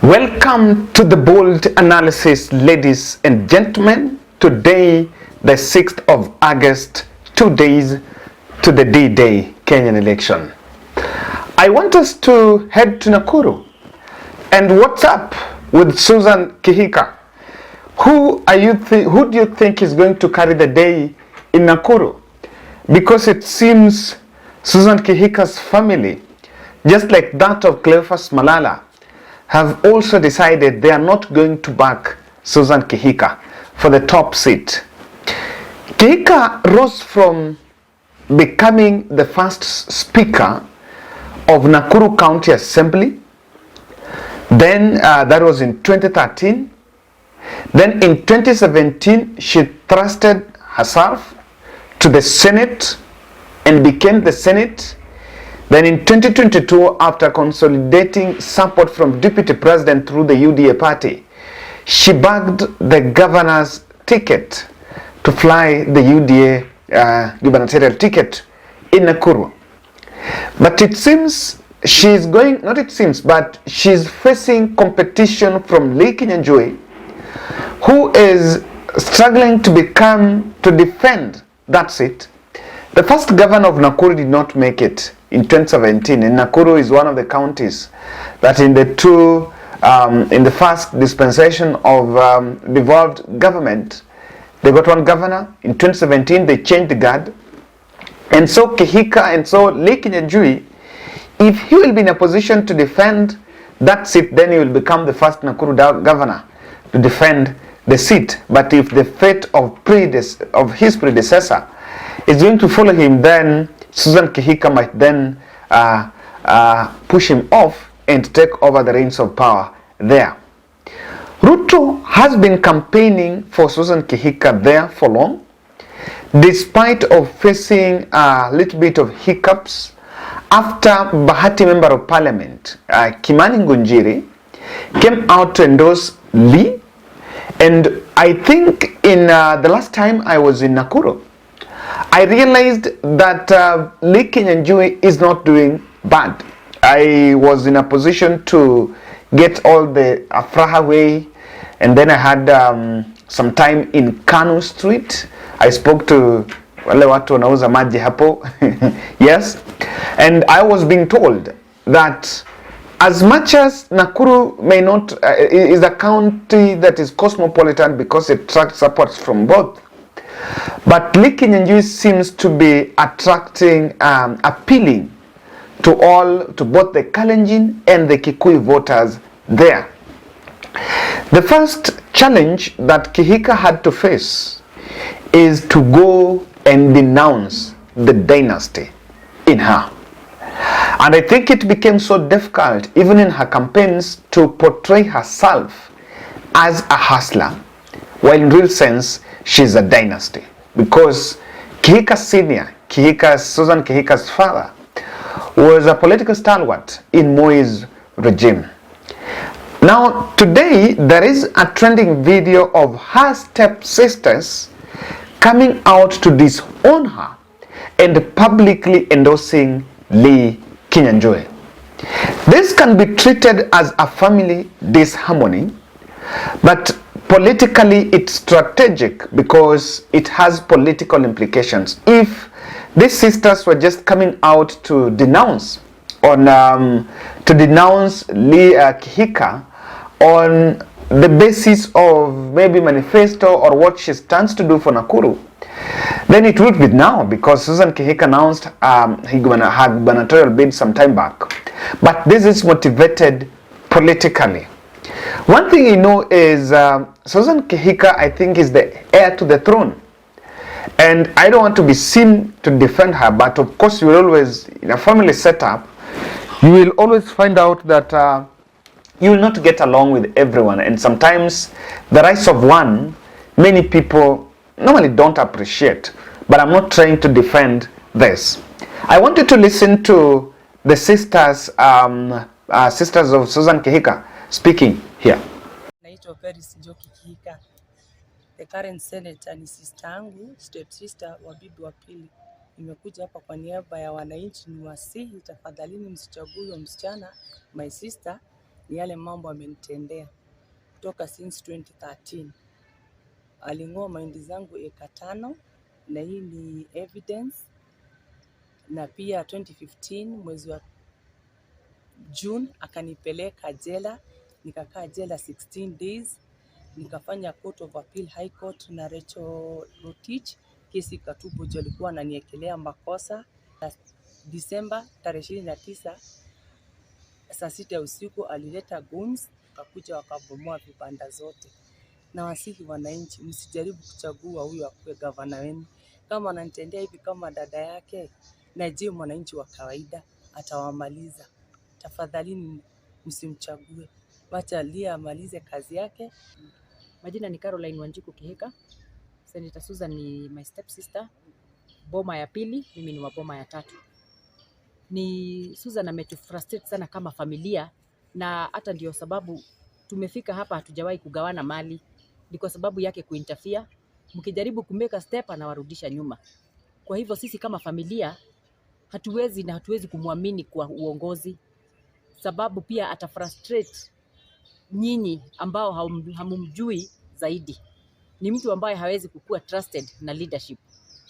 Welcome to the bold analysis, ladies and gentlemen. Today, the 6th of August, 2 days to the D-Day Kenyan election. I want us to head to Nakuru. And what's up with Susan Kihika? Who do you think is going to carry the day in Nakuru? Because it seems Susan Kihika's family, just like that of Cleophas Malala, have also decided they are not going to back Susan Kihika for the top seat. Kihika rose from becoming the first speaker of Nakuru County Assembly. Then that was in 2013. Then in 2017, she thrusted herself to the Senate and became the Senate. Then in 2022, after consolidating support from Deputy President through the UDA party, she bagged the governor's ticket to fly the UDA gubernatorial ticket in Nakuru. But it seems she's facing competition from Lee Kinyanjui, who is struggling to defend that seat. The first governor of Nakuru did not make it in 2017, and Nakuru is one of the counties that in the first dispensation of devolved government, they got one governor. In 2017, they changed the guard. And so Kihika and so Lee Kinyanjui, if he will be in a position to defend that seat, then he will become the first Nakuru governor to defend the seat. But if the fate of his predecessor is going to follow him, then Susan Kihika might then push him off and take over the reins of power there. Ruto has been campaigning for Susan Kihika there for long, despite of facing a little bit of hiccups after Bahati Member of Parliament, Kimani Ngunjiri, came out to endorse Lee. And I think in the last time I was in Nakuru, I realized that Lee Kinyanjui is not doing bad. I was in a position to get all the Afraha way, and then I had some time in Kanu Street. I spoke to wale watu wanauza maji hapo. Yes, and I was being told that as much as Nakuru may not is a county that is cosmopolitan because it attracts supports from both, but Lee Kinyanjui seems to be appealing to both the Kalenjin and the Kikuyu voters there. The first challenge that Kihika had to face is to go and denounce the dynasty in her. And I think it became so difficult, even in her campaigns, to portray herself as a hustler, while in real sense, she's a dynasty. Because Kihika Senior, Susan Kihika's father, was a political stalwart in Moi's regime. Now, today, there is a trending video of her stepsisters coming out to disown her and publicly endorsing Lee Kinyanjui. This can be treated as a family disharmony, but politically it's strategic because it has political implications. If these sisters were just coming out to denounce Lee Kihika on the basis of maybe manifesto or what she stands to do for Nakuru, then it would be now, because Susan Kihika announced her gubernatorial bid some time back. But this is motivated politically. One thing you know is Susan Kihika, I think, is the heir to the throne. And I don't want to be seen to defend her, but of course you will always, in a family setup, you will always find out that you will not get along with everyone. And sometimes the rights of one, many people normally don't appreciate. But I'm not trying to defend this. I want you to listen to the sisters of Susan Kihika speaking here. Naitwa Paris Joki Kihika. The current senator ni sister yangu, step sister wa bibi wa pili. Nimekuja hapa kwa niaba ya wananchi, niwasihi tafadhalini msichague msichana my sister ni yale mambo amenitendea kutoka since 2013. Aling'oa mahindi zangu eka 5 na hii ni evidence. Na pia 2015 mwezi wa June akanipeleka jela, nikakaa jela 16 days, nikafanya Court of Appeal, High Court na Rachel Rotich. Kesi katubu jo alikuwa ananiekelea makosa. Disemba tarehe 29 saa 6 usiku alileta goons, wakakuja wakabomoa vibanda zote. Na wasihi wananchi, msijaribu kuchagua huyo akuwe gavana wenu. Kama ananitendea hivi kama dada yake, na je mwananchi wa kawaida atawamaliza? Tafadhalini msimchague, wacha Lee amalize kazi yake. Majina ni Caroline Wanjiku Kihika. Senator Susan ni my step sister. Boma ya pili, mimi ni wa boma ya 3. Ni Susan ametufrustrate sana kama familia, na hata ndio sababu tumefika hapa, hatujawahi kugawana mali. Ni kwa sababu yake kuinterfere. Mkijaribu kumeka step anawarudisha nyuma. Kwa hivyo sisi kama familia hatuwezi kumwamini kwa uongozi, sababu pia atafrustrate nyinyi ambao hamumjui zaidi. Ni mtu ambaye hawezi kukua trusted na leadership.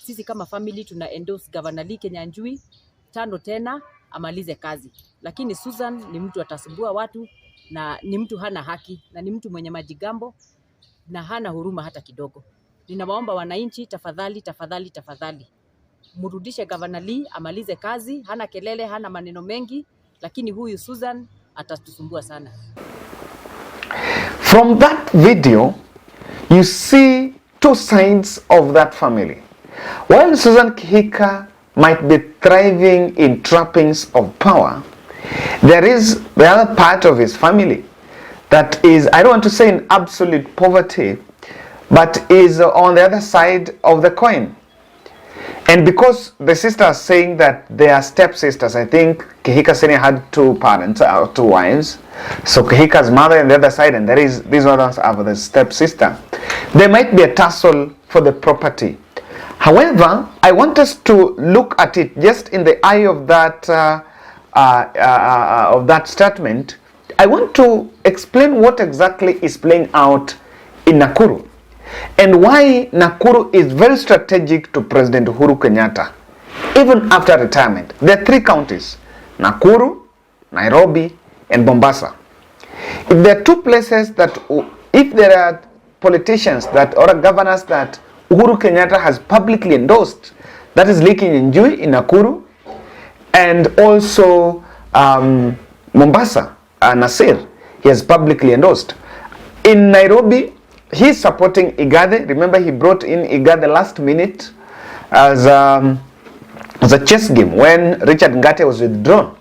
Sisi kama family tuna endorse Governor Lee Kinyanjui 5 tena amalize kazi. Lakini Susan ni mtu atasumbua watu, na ni mtu hana haki, na ni mtu mwenye majigambo na hana huruma hata kidogo. Ninawaomba wananchi, tafadhali mrudishe Governor Lee amalize kazi. Hana kelele, hana maneno mengi, lakini huyu Susan atatusumbua sana. From that video, you see two sides of that family. While Susan Kihika might be thriving in trappings of power, there is the other part of his family that is, I don't want to say in absolute poverty, but is on the other side of the coin. And because the sister is saying that they are stepsisters, I think Kihika Senior had 2 parents, 2 wives. So Kihika's mother on the other side, and there is these others have the stepsister. There might be a tussle for the property. However, I want us to look at it just in the eye of that statement. I want to explain what exactly is playing out in Nakuru, and why Nakuru is very strategic to President Uhuru Kenyatta, even after retirement. There are 3 counties, Nakuru, Nairobi, and Mombasa. If there are 2 places that, if there are politicians that, or governors that Uhuru Kenyatta has publicly endorsed, that is Lee Kinyanjui in Nakuru, and also Mombasa, Nasir, he has publicly endorsed. In Nairobi, he's supporting Igade. Remember, he brought in Igade last minute as a chess game when Richard Ngate was withdrawn.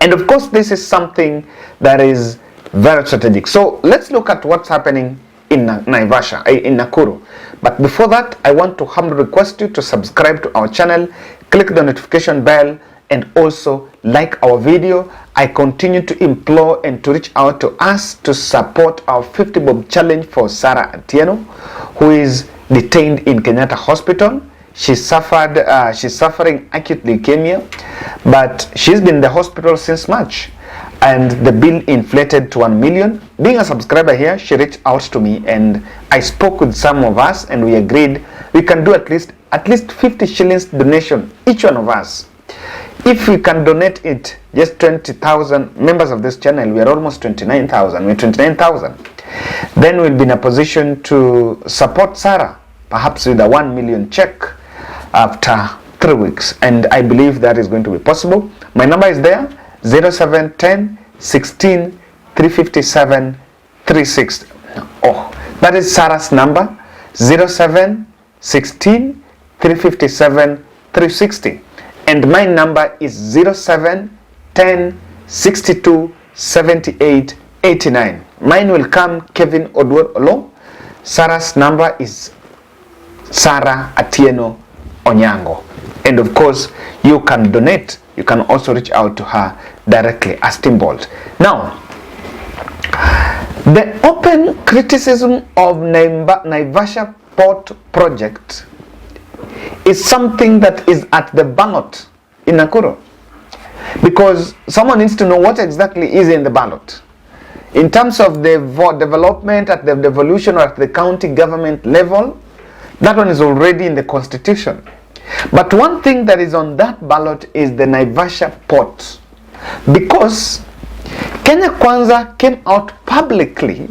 And of course, this is something that is very strategic. So let's look at what's happening in Naivasha, in Nakuru. But before that, I want to humbly request you to subscribe to our channel, click the notification bell, and also like our video. I continue to implore and to reach out to us to support our 50 bob challenge for Sarah Atieno, who is detained in Kenyatta Hospital. She's suffering acute leukemia, but she's been in the hospital since March, and the bill inflated to 1 million. Being a subscriber here, she reached out to me, and I spoke with some of us, and we agreed we can do at least 50 shillings donation, each one of us. If we can donate it, just 20,000 members of this channel, we are almost 29,000. We're 29,000. Then we'll be in a position to support Sarah, perhaps with a 1 million check after 3 weeks. And I believe that is going to be possible. My number is there, 0710 16 357 36. Oh, that is Sarah's number, 07 16 357 360. And my number is 07 10 62 78 89. Mine will come Kevin Oduor Olo. Sarah's number is Sarah Atieno Onyango. And of course, you can donate. You can also reach out to her directly as Timbold. Now, the open criticism of Naivasha Port project is something that is at the ballot in Nakuru, because someone needs to know what exactly is in the ballot. In terms of the development at the devolution or at the county government level, that one is already in the constitution. But one thing that is on that ballot is the Naivasha port, because Kenya Kwanza came out publicly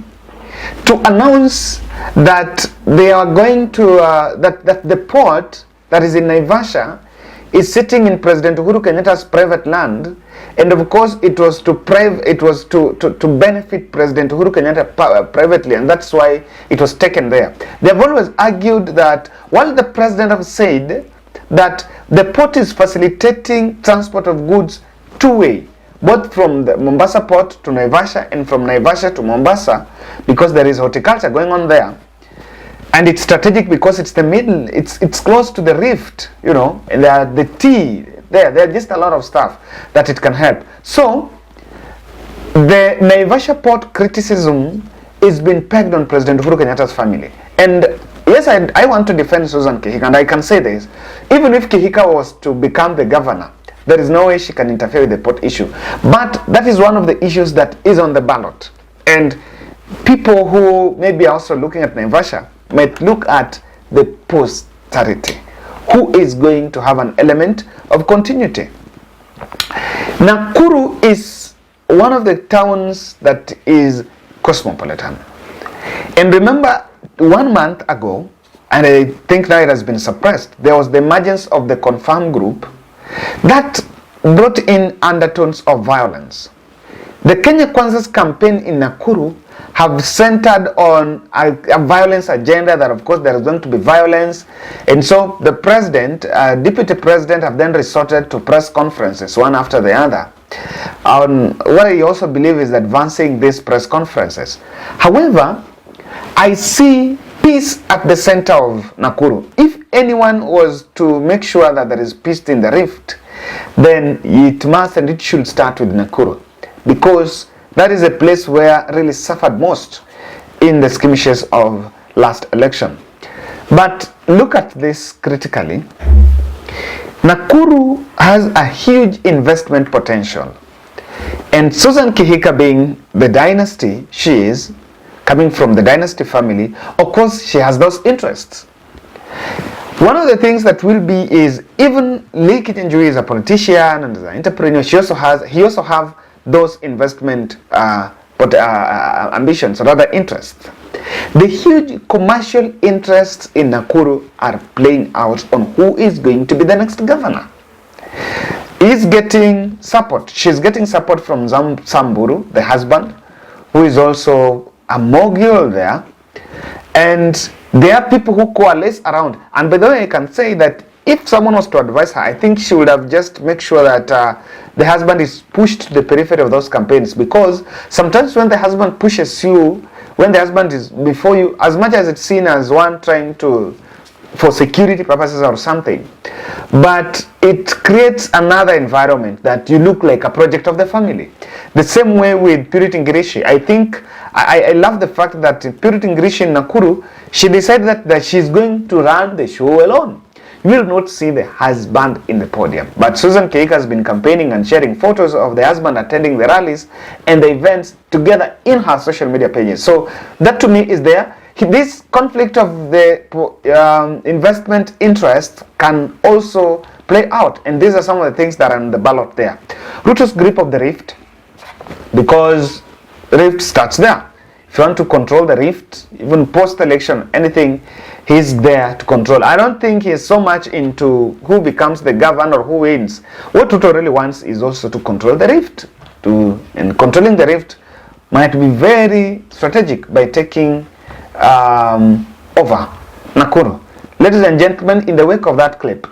to announce that they are going to that the port that is in Naivasha is sitting in President Uhuru Kenyatta's private land, and of course it was to benefit President Uhuru Kenyatta privately, and that's why it was taken there. They have always argued that while the president has said that the port is facilitating transport of goods two-way, both from the Mombasa port to Naivasha and from Naivasha to Mombasa, because there is horticulture going on there. And it's strategic because it's the middle, it's close to the rift, you know, and there are the tea, there are just a lot of stuff that it can help. So, the Naivasha port criticism is being pegged on President Uhuru Kenyatta's family. And yes, I want to defend Susan Kihika, and I can say this, even if Kihika was to become the governor, there is no way she can interfere with the port issue. But that is one of the issues that is on the ballot. And people who maybe are also looking at Naivasha might look at the posterity. Who is going to have an element of continuity? Nakuru is one of the towns that is cosmopolitan. And remember, 1 month ago, and I think now it has been suppressed, there was the emergence of the Confirm group that brought in undertones of violence. The Kenya Kwanza's campaign in Nakuru have centered on a violence agenda, that of course there is going to be violence, and so the president, deputy president, have then resorted to press conferences one after the other. What I also believe is advancing these press conferences. However, I see peace at the center of Nakuru. If anyone was to make sure that there is peace in the rift, then it must and it should start with Nakuru, because that is a place where really suffered most in the skirmishes of last election. But look at this critically. Nakuru has a huge investment potential. And Susan Kihika, being the dynasty she is, coming from the dynasty family, of course she has those interests. One of the things that will be is, even Lee Kinyanjui is a politician and is an entrepreneur, he also have those investment ambitions, or rather interests. The huge commercial interests in Nakuru are playing out on who is going to be the next governor. He's getting support. She's getting support from Samburu, the husband, who is also a mogul there. And there are people who coalesce around. And by the way, I can say that if someone was to advise her, I think she would have just make sure that the husband is pushed to the periphery of those campaigns, because sometimes when the husband pushes you, when the husband is before you, as much as it's seen as one trying to, for security purposes or something, but it creates another environment that you look like a project of the family. The same way with Purity Ngirishi. I think, I love the fact that Purity Ngirishi in Nakuru, she decided that she's going to run the show alone. You will not see the husband in the podium. But Susan Kihika has been campaigning and sharing photos of the husband attending the rallies and the events together in her social media pages. So that to me is there. This conflict of the investment interest can also play out. And these are some of the things that are on the ballot there. Ruto's grip of the rift, because rift starts there. If you want to control the rift, even post-election, anything, he's there to control. I don't think he's so much into who becomes the governor or who wins. What Ruto really wants is also to control the rift. And controlling the rift might be very strategic by taking over Nakuru. Ladies and gentlemen, in the wake of that clip,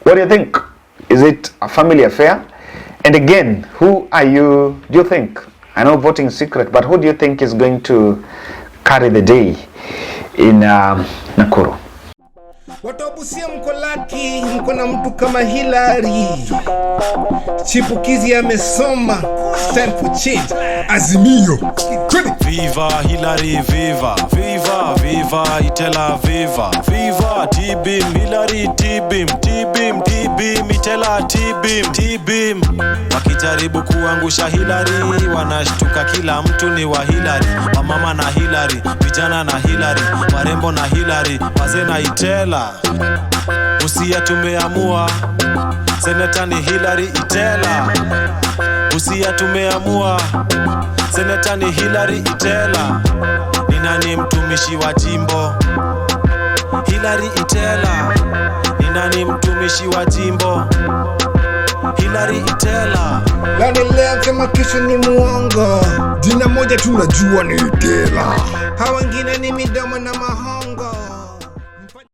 what do you think? Is it a family affair? And again, who are you, do you think? I know voting is secret, but who do you think is going to carry the day in Nakuru? Watobusia mko laki, mko na mtu kama Hillary. Chipukizi amesoma, time for change. Azimio. Viva Hillary, viva, viva, viva, itela viva, viva, T-Beam, Hillary, T-Beam, T-Beam, T-Beam, itela T-Beam, T-Beam. Wakijaribu kuangusha Hillary, wanashtuka kila mtu ni wa Hillary. Wamama na Hillary, vijana na Hillary, warembo na Hillary, wazee na itela. Busia tumeamua, seneta ni Hillary itela. Busia tumeamua, seneta ni Hillary itela. Ni nani mtumishi wa jimbo? Hillary itela. Ni nani mtumishi wa jimbo? Hillary itela. Lani leo kama kesho ni muongo. Jina moja tunajua ni itela. Hawa wengine ni midomo na mahongo.